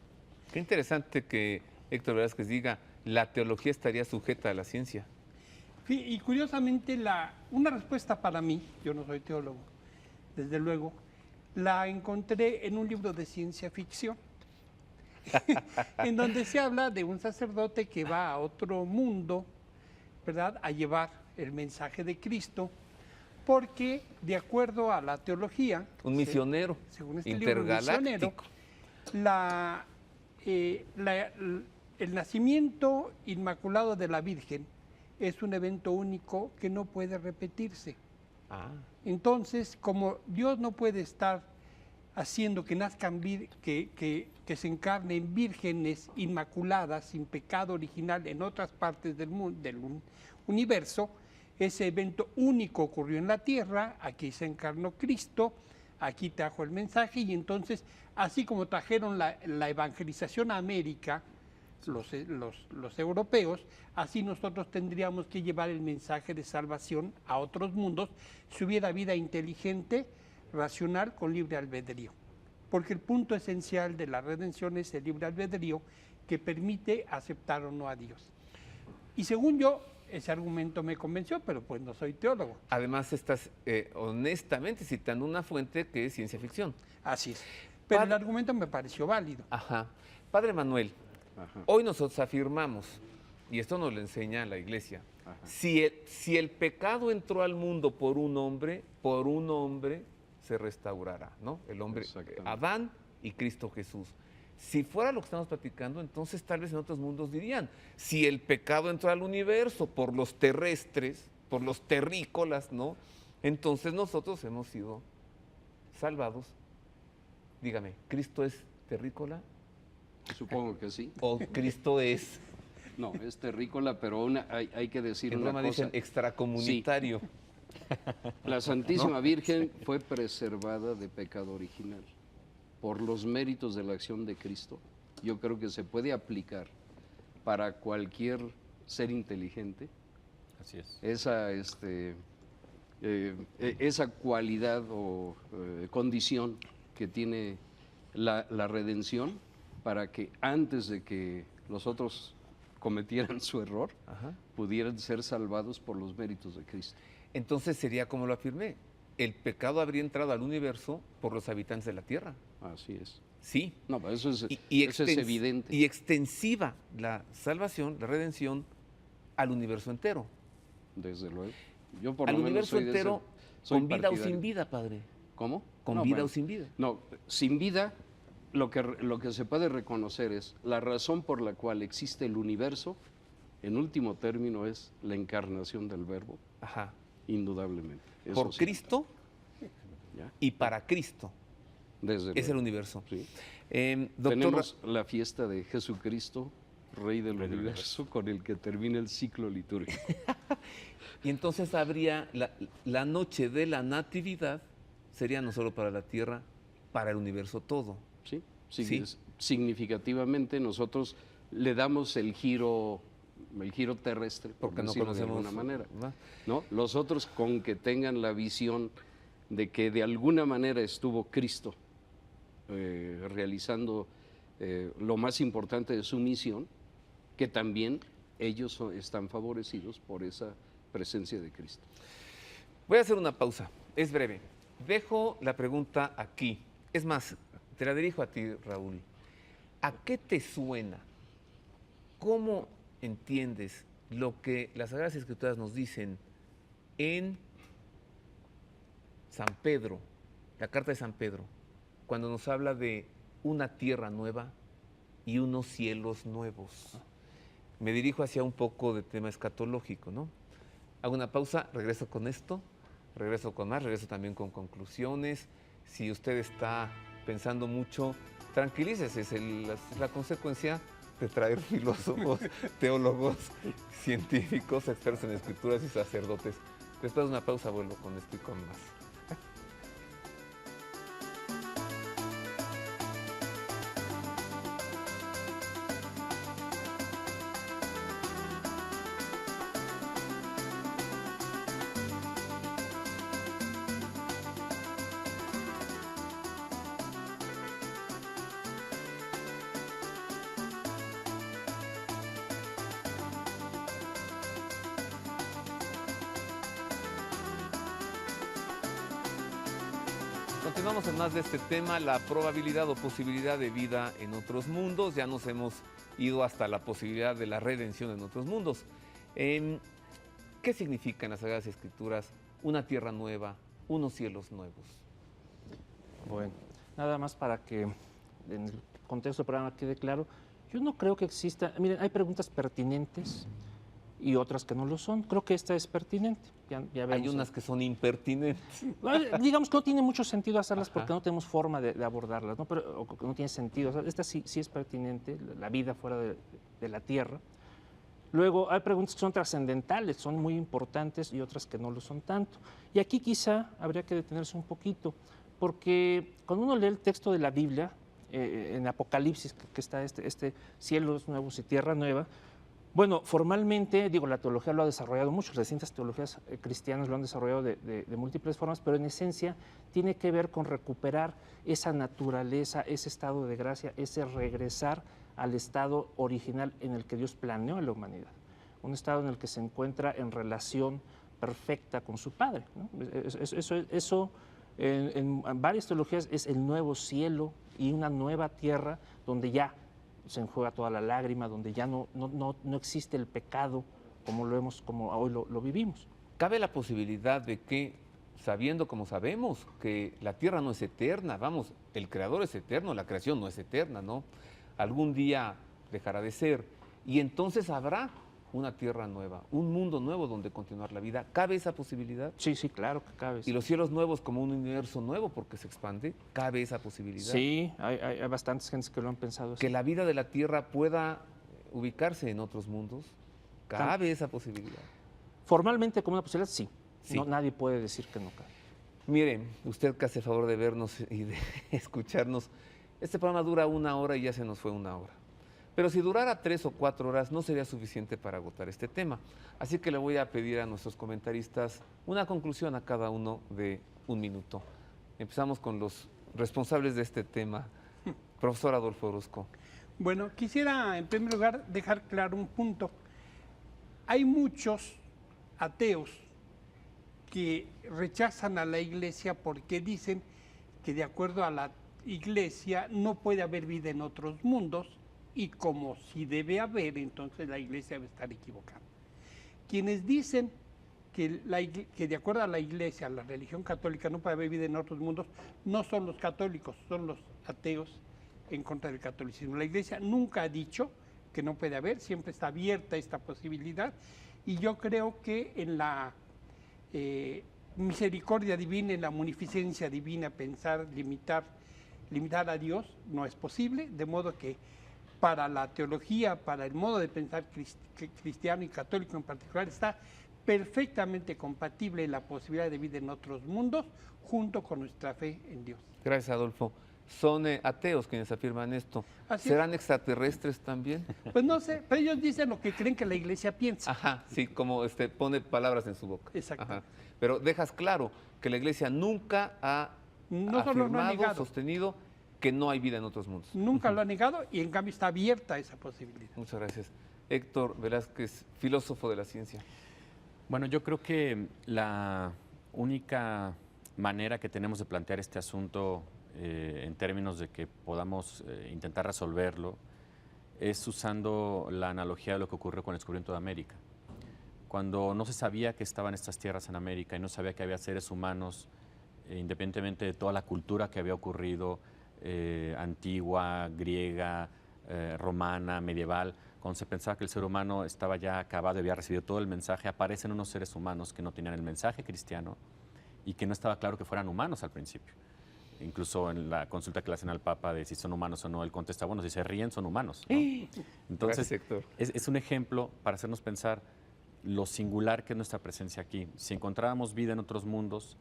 Qué interesante que Héctor Velázquez diga la teología estaría sujeta a la ciencia. Sí, y curiosamente una respuesta para mí, yo no soy teólogo, desde luego, la encontré en un libro de ciencia ficción. En donde se habla de un sacerdote que va a otro mundo, ¿verdad?, a llevar el mensaje de Cristo, porque de acuerdo a la teología, un misionero, según este intergaláctico, el nacimiento inmaculado de la Virgen es un evento único que no puede repetirse. Entonces, como Dios no puede estar haciendo que nazcan, que se encarnen vírgenes inmaculadas, sin pecado original en otras partes del mundo, del universo, ese evento único ocurrió en la Tierra, aquí se encarnó Cristo, aquí trajo el mensaje, y entonces, así como trajeron la evangelización a América, los europeos, así nosotros tendríamos que llevar el mensaje de salvación a otros mundos si hubiera vida inteligente, racional, con libre albedrío. porque el punto esencial de la redención es el libre albedrío que permite aceptar o no a Dios. Y según yo, ese argumento me convenció, pero pues no soy teólogo. Además, estás honestamente citando una fuente que es ciencia ficción. Así es. Pero el argumento me pareció válido. Ajá. Padre Manuel, hoy nosotros afirmamos, y esto nos lo enseña la Iglesia, si el pecado entró al mundo por un hombre se restaurará, ¿no? El hombre, Adán y Cristo Jesús. Si fuera lo que estamos platicando, entonces tal vez en otros mundos dirían, si el pecado entró al universo por los terrestres, por los terrícolas, ¿no? Entonces nosotros hemos sido salvados. Dígame, ¿Cristo es terrícola? Supongo que sí. ¿O Cristo es...? No, es terrícola, pero hay que decir en una Roma cosa. dicen extracomunitario. Sí. La Santísima Virgen fue preservada de pecado original. Por los méritos de la acción de Cristo, yo creo que se puede aplicar para cualquier ser inteligente. Así es. Esa cualidad o condición que tiene la redención para que antes de que los otros cometieran su error, pudieran ser salvados por los méritos de Cristo. Entonces sería como lo afirmé, el pecado habría entrado al universo por los habitantes de la Tierra. Así es. Sí. No, eso es, eso es evidente. Y extensiva la salvación, la redención, al universo entero. Desde luego. Yo por al lo menos universo soy entero, soy con vida partidario. o sin vida, padre. ¿Cómo? ¿Con vida o sin vida? No, sin vida, lo que se puede reconocer es la razón por la cual existe el universo, en último término, es la encarnación del Verbo. Ajá. Indudablemente. Por sí. Cristo ¿Ya? y para Cristo. Desde es luego. el universo. Sí. Doctor, tenemos la fiesta de Jesucristo, Rey del universo, con el que termina el ciclo litúrgico. Y entonces habría la noche de la Natividad, sería no solo para la Tierra, para el universo todo. Sí, Sí. Significativamente nosotros le damos el giro terrestre, Porque no decirlo de conocemos, alguna manera. ¿va? ¿No? Los otros, con que tengan la visión de que de alguna manera estuvo Cristo realizando lo más importante de su misión, que también ellos están favorecidos por esa presencia de Cristo. Voy a hacer una pausa, es breve. Dejo la pregunta aquí. Es más, te la dirijo a ti, Raúl. ¿A qué te suena? ¿Cómo entiendes lo que las Sagradas Escrituras nos dicen en San Pedro, la carta de San Pedro, cuando nos habla de una tierra nueva y unos cielos nuevos? Me dirijo hacia un poco de tema escatológico, ¿no? Hago una pausa, regreso con esto, regreso con más, regreso también con conclusiones. Si usted está pensando mucho, tranquilícese, es la consecuencia de traer filósofos, teólogos, científicos, expertos en escrituras y sacerdotes. Después de una pausa vuelvo con esto y con más. Continuamos en más de este tema, la probabilidad o posibilidad de vida en otros mundos. Ya nos hemos ido hasta la posibilidad de la redención en otros mundos. ¿Qué significa en las Sagradas Escrituras una tierra nueva, unos cielos nuevos? Bueno, nada más para que en el contexto del programa quede claro, yo no creo que exista, miren, hay preguntas pertinentes y otras que no lo son. Creo que esta es pertinente. Ya vemos. Hay unas que son impertinentes. Digamos que no tiene mucho sentido hacerlas porque no tenemos forma de abordarlas, ¿no? Pero no tiene sentido. O sea, esta sí es pertinente, la vida fuera de la Tierra. Luego hay preguntas que son trascendentales, son muy importantes y otras que no lo son tanto. Y aquí quizá habría que detenerse un poquito, porque cuando uno lee el texto de la Biblia, en Apocalipsis, que está este cielos nuevos y tierra nueva, Bueno, formalmente, digo, la teología lo ha desarrollado mucho, las distintas teologías cristianas lo han desarrollado de múltiples formas, pero en esencia tiene que ver con recuperar esa naturaleza, ese estado de gracia, ese regresar al estado original en el que Dios planeó a la humanidad, un estado en el que se encuentra en relación perfecta con su Padre, ¿no? Eso en varias teologías es el nuevo cielo y una nueva tierra donde ya se enjuaga toda la lágrima, donde ya no existe el pecado como hoy lo vivimos. ¿Cabe la posibilidad de que, sabiendo como sabemos que la tierra no es eterna, vamos, el creador es eterno, la creación no es eterna, ¿no? Algún día dejará de ser y entonces habrá una tierra nueva, un mundo nuevo donde continuar la vida? ¿Cabe esa posibilidad? Sí, claro que cabe. ¿Y los cielos nuevos como un universo nuevo porque se expande? ¿Cabe esa posibilidad? Sí, hay bastantes gentes que lo han pensado así. ¿Que la vida de la tierra pueda ubicarse en otros mundos? ¿Cabe esa posibilidad? Formalmente como una posibilidad, sí. Sí. No, nadie puede decir que no cabe. Miren, usted que hace favor de vernos y de escucharnos, este programa dura 1 hora y ya se nos fue 1 hora. Pero si durara 3 o 4 horas no sería suficiente para agotar este tema. Así que le voy a pedir a nuestros comentaristas una conclusión a cada uno de 1 minuto. Empezamos con los responsables de este tema. Profesor Adolfo Orozco. Bueno, quisiera en primer lugar dejar claro un punto. Hay muchos ateos que rechazan a la Iglesia porque dicen que de acuerdo a la Iglesia no puede haber vida en otros mundos, y como si debe haber, entonces la Iglesia debe estar equivocada. Quienes dicen que de acuerdo a la Iglesia, la religión católica, no puede haber vida en otros mundos, no son los católicos, son los ateos en contra del catolicismo. La Iglesia nunca ha dicho que no puede haber, siempre está abierta esta posibilidad, y yo creo que en la misericordia divina, en la munificencia divina, pensar, limitar a Dios no es posible, de modo que para la teología, para el modo de pensar cristiano y católico en particular, está perfectamente compatible la posibilidad de vida en otros mundos junto con nuestra fe en Dios. Gracias, Adolfo. Son ateos quienes afirman esto. ¿Serán extraterrestres también? Pues no sé, pero ellos dicen lo que creen que la Iglesia piensa. Ajá, sí, como pone palabras en su boca. Exacto. Ajá. Pero dejas claro que la Iglesia nunca ha afirmado, sostenido que no hay vida en otros mundos. Nunca lo ha negado y en cambio está abierta esa posibilidad. Muchas gracias. Héctor Velázquez, filósofo de la ciencia. Bueno, yo creo que la única manera que tenemos de plantear este asunto en términos de que podamos intentar resolverlo es usando la analogía de lo que ocurrió con el descubrimiento de América. Cuando no se sabía que estaban estas tierras en América y no sabía que había seres humanos, independientemente de toda la cultura que había ocurrido, antigua, griega, romana, medieval, cuando se pensaba que el ser humano estaba ya acabado y había recibido todo el mensaje, aparecen unos seres humanos que no tenían el mensaje cristiano y que no estaba claro que fueran humanos al principio. Incluso en la consulta que le hacen al Papa de si son humanos o no, él contesta, bueno, si se ríen son humanos, ¿no? Entonces, es un ejemplo para hacernos pensar lo singular que es nuestra presencia aquí. Si encontráramos vida en otros mundos,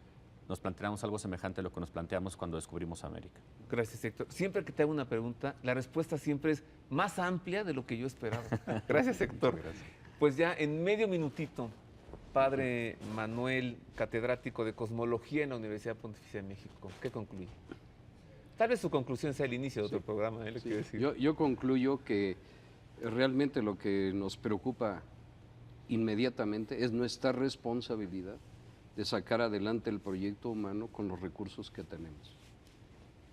nos planteamos algo semejante a lo que nos planteamos cuando descubrimos América. Gracias, Héctor. Siempre que te hago una pregunta, la respuesta siempre es más amplia de lo que yo esperaba. Gracias, Héctor. Gracias. Pues ya en medio minutito, Padre Manuel, catedrático de Cosmología en la Universidad Pontificia de México, ¿qué concluye? Tal vez su conclusión sea el inicio de otro programa, le quiero decir. Yo concluyo que realmente lo que nos preocupa inmediatamente es nuestra responsabilidad de sacar adelante el proyecto humano con los recursos que tenemos.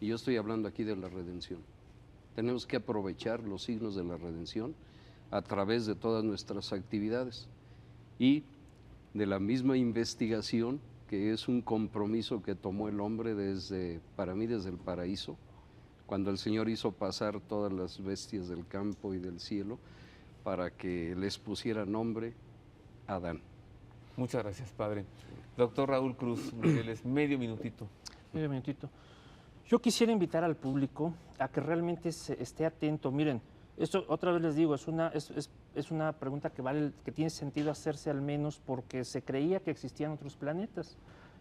Y yo estoy hablando aquí de la redención. Tenemos que aprovechar los signos de la redención a través de todas nuestras actividades y de la misma investigación, que es un compromiso que tomó el hombre para mí desde el paraíso, cuando el Señor hizo pasar todas las bestias del campo y del cielo para que les pusiera nombre a Adán. Muchas gracias, Padre. Doctor Raúl Cruz, medio minutito. Medio minutito. Yo quisiera invitar al público a que realmente esté atento. Miren, esto otra vez les digo, es una pregunta que tiene sentido hacerse al menos porque se creía que existían otros planetas.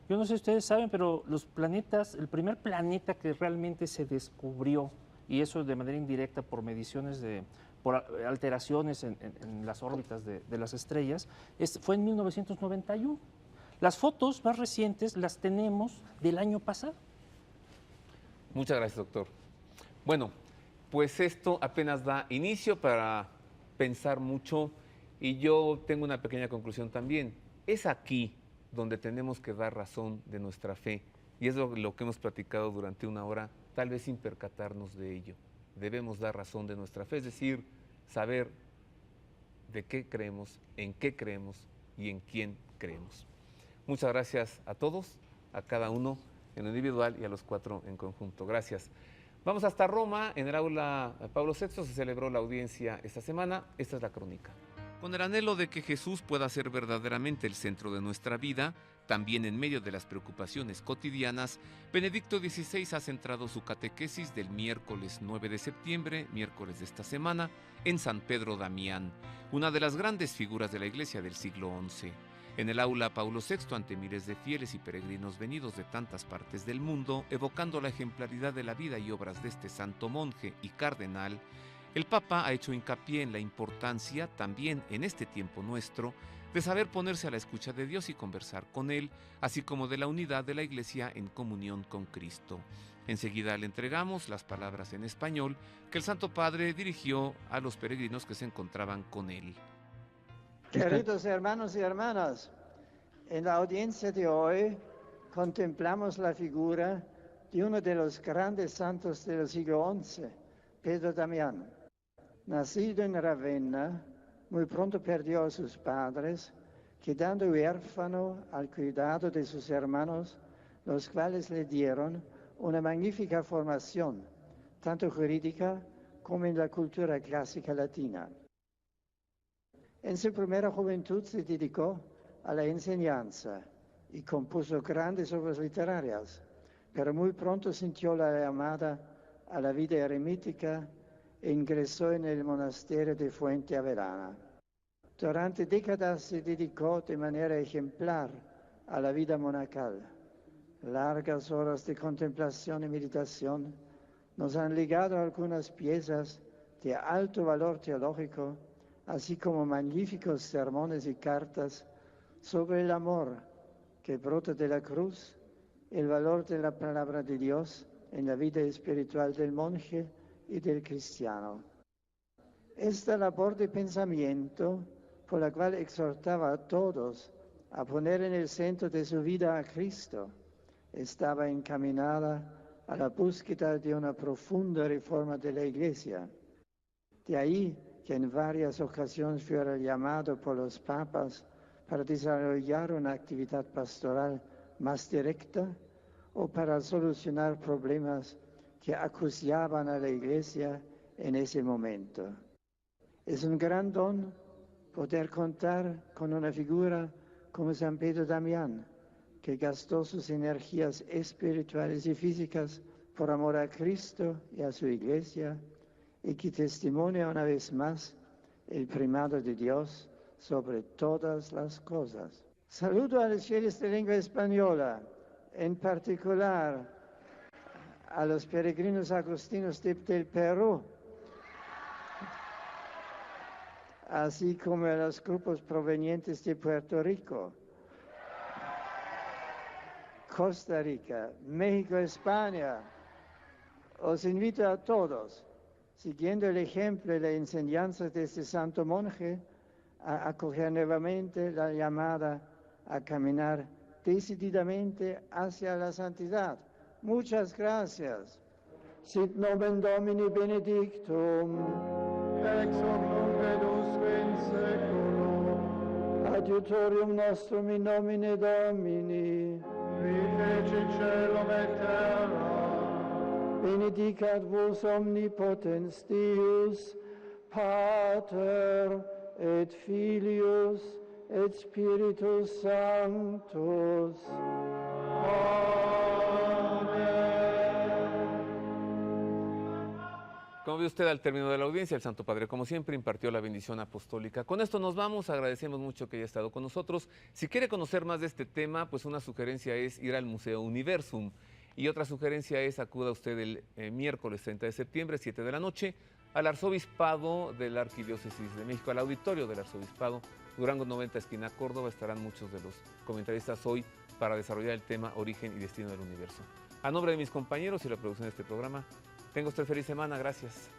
Yo no sé si ustedes saben, pero los planetas, el primer planeta que realmente se descubrió, y eso de manera indirecta por mediciones de por alteraciones en las órbitas de las estrellas, fue en 1991. Las fotos más recientes las tenemos del año pasado. Muchas gracias, doctor. Bueno, pues esto apenas da inicio para pensar mucho y yo tengo una pequeña conclusión también. Es aquí donde tenemos que dar razón de nuestra fe y es lo que hemos platicado durante una hora, tal vez sin percatarnos de ello. Debemos dar razón de nuestra fe, es decir, saber de qué creemos, en qué creemos y en quién creemos. Muchas gracias a todos, a cada uno en lo individual y a los cuatro en conjunto. Gracias. Vamos hasta Roma, en el aula Pablo VI se celebró la audiencia esta semana. Esta es la crónica. Con el anhelo de que Jesús pueda ser verdaderamente el centro de nuestra vida, también en medio de las preocupaciones cotidianas, Benedicto XVI ha centrado su catequesis del miércoles 9 de septiembre, miércoles de esta semana, en San Pedro Damián, una de las grandes figuras de la Iglesia del siglo XI. En el aula Paulo VI, ante miles de fieles y peregrinos venidos de tantas partes del mundo, evocando la ejemplaridad de la vida y obras de este santo monje y cardenal, el Papa ha hecho hincapié en la importancia, también en este tiempo nuestro, de saber ponerse a la escucha de Dios y conversar con Él, así como de la unidad de la Iglesia en comunión con Cristo. Enseguida le entregamos las palabras en español que el Santo Padre dirigió a los peregrinos que se encontraban con Él. Queridos hermanos y hermanas, en la audiencia de hoy contemplamos la figura de uno de los grandes santos del siglo XI, Pedro Damián. Nacido en Ravenna, muy pronto perdió a sus padres, quedando huérfano al cuidado de sus hermanos, los cuales le dieron una magnífica formación, tanto jurídica como en la cultura clásica latina. En su primera juventud se dedicó a la enseñanza y compuso grandes obras literarias, pero muy pronto sintió la llamada a la vida eremítica e ingresó en el monasterio de Fuente Avellana. Durante décadas se dedicó de manera ejemplar a la vida monacal. Largas horas de contemplación y meditación nos han legado algunas piezas de alto valor teológico, así como magníficos sermones y cartas sobre el amor que brota de la cruz, el valor de la palabra de Dios en la vida espiritual del monje y del cristiano. Esta labor de pensamiento, por la cual exhortaba a todos a poner en el centro de su vida a Cristo, estaba encaminada a la búsqueda de una profunda reforma de la Iglesia. De ahí que en varias ocasiones fuera llamado por los papas para desarrollar una actividad pastoral más directa o para solucionar problemas que acuciaban a la Iglesia en ese momento. Es un gran don poder contar con una figura como San Pedro Damián, que gastó sus energías espirituales y físicas por amor a Cristo y a su Iglesia, y que testimonia una vez más el primado de Dios sobre todas las cosas. Saludo a los fieles de lengua española, en particular a los peregrinos agustinos del Perú, así como a los grupos provenientes de Puerto Rico, Costa Rica, México, España. Os invito a todos, siguiendo el ejemplo y la enseñanza de este santo monje, a acoger nuevamente la llamada a caminar decididamente hacia la santidad. Muchas gracias. Sit nomen Domini benedictum, ex hoc nunc edusque in seculum, adiutorium nostrum in nomine Domini, qui feci celum et terra. Benedicat vos omnipotens Deus, Pater et Filius et Spiritus Sanctus. Como ve usted, al término de la audiencia, el Santo Padre, como siempre, impartió la bendición apostólica. Con esto nos vamos, agradecemos mucho que haya estado con nosotros. Si quiere conocer más de este tema, pues una sugerencia es ir al Museo Universum. Y otra sugerencia es acuda usted el miércoles 30 de septiembre, 7 de la noche, al arzobispado de la Arquidiócesis de México, al auditorio del arzobispado, Durango 90, esquina Córdoba. Estarán muchos de los comentaristas hoy para desarrollar el tema Origen y Destino del Universo. A nombre de mis compañeros y la producción de este programa, tenga usted feliz semana. Gracias.